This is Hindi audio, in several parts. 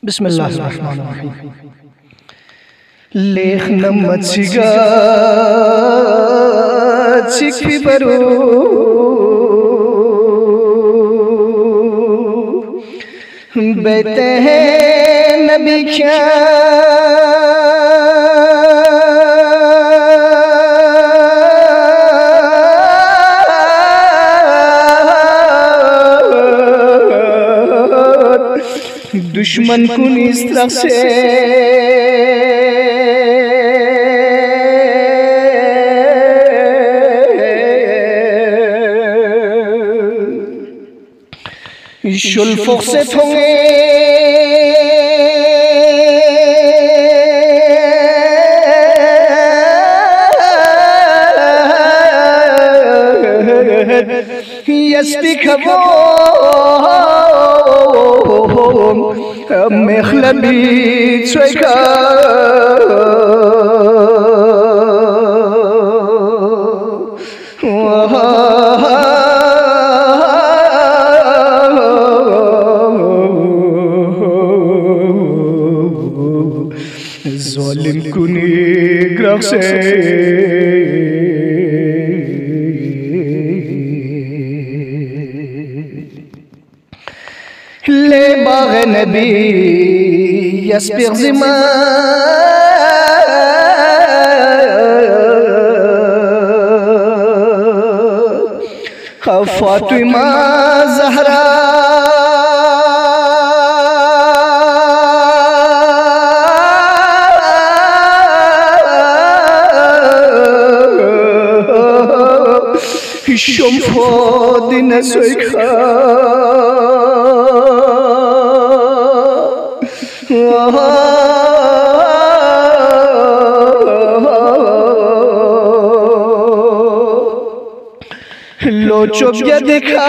बिस्मिल्लाहिर्रहमानिर्रहीम। लेख नमचिगा चिकी बरू बेते हैं नबी क्या दुश्मन कुन इस तरह से शुल्फों से थोंगे यस्ती खबो मेखलबी चुका ज़ालिम कुनी ग्रह से ले बाग नबी यस्बिग ज़िमा फातिमा ज़हरा शम्फो दिन सोइखा लोचो क्या देखा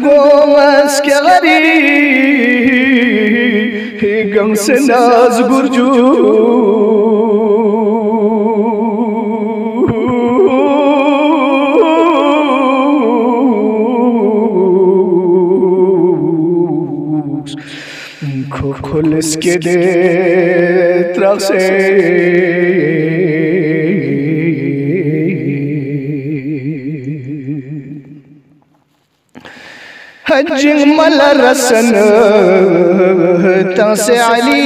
गोमस के गरीब गम से नाज गुरजू खोलिस के दे तरह से हजिंग मल रसन तसे अली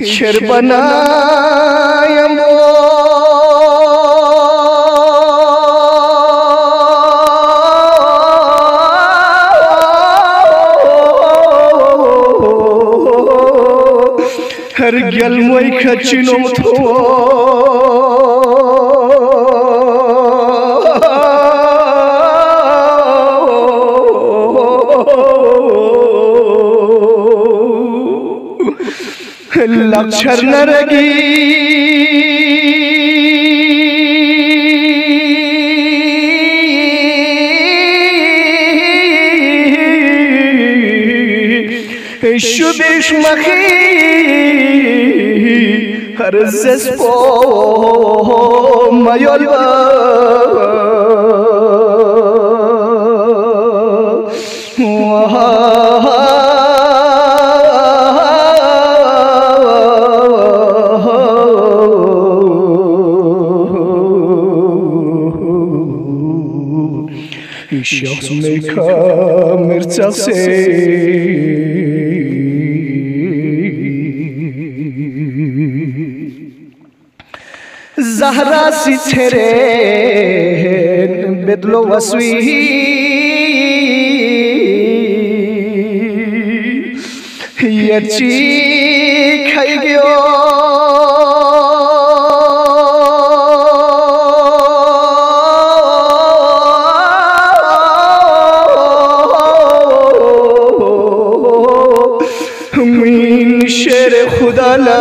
छर बनायमो हर गल मोई खचिनो थो लक्षर न रगी शुबिश मखी हर ज़स्पो मयोलवा शख्स में खा मिर्चा से ज़हरा सी छेरे बेदलो वसवी यची खाई गयो शेर खुदा ला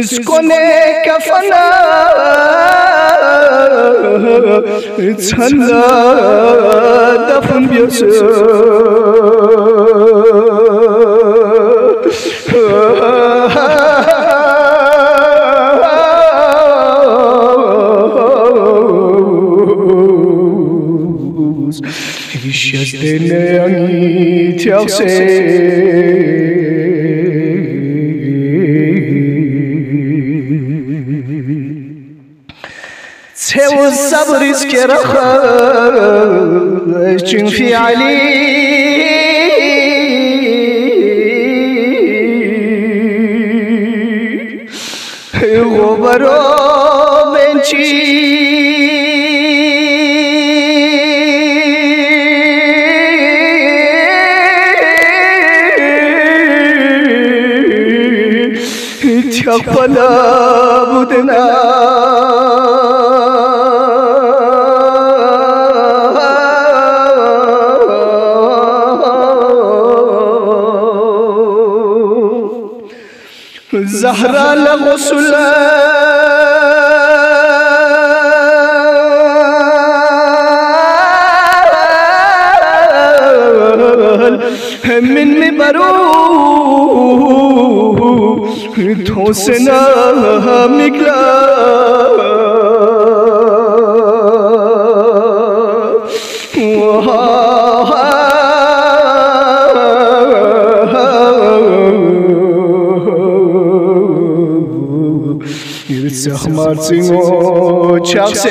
इसको ने कफना छंदा दफन बियस Şezdene anitiyakse Tsev sabris kerakha Çün fiali Gobaro bençi Çakpala budena Zahra la ghusla min mibaru Tosena migla İrsah martin o çakse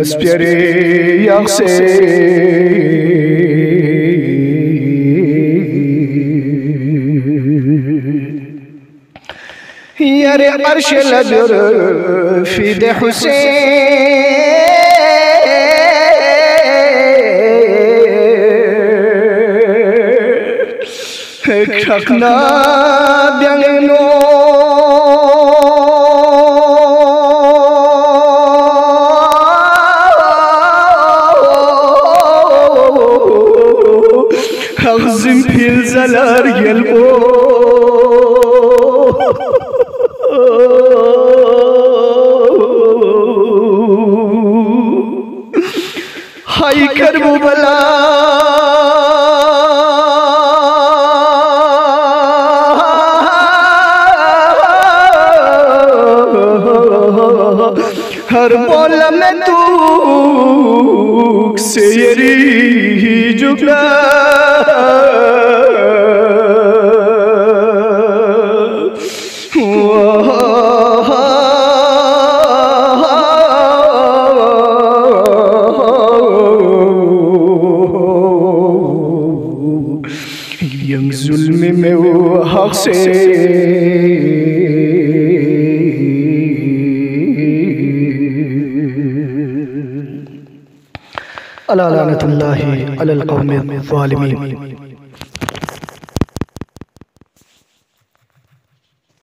L'aspiré yaxse Yare arş ladur fide Hüseyin Kakna biangno Ağzım pilzalar gelbo Haykar bu bala Har bola me tuk se yeri jugla Yang zulmi me hak se अला लानतुल्लाहि अलल कौमिज़ ज़ालिमीन।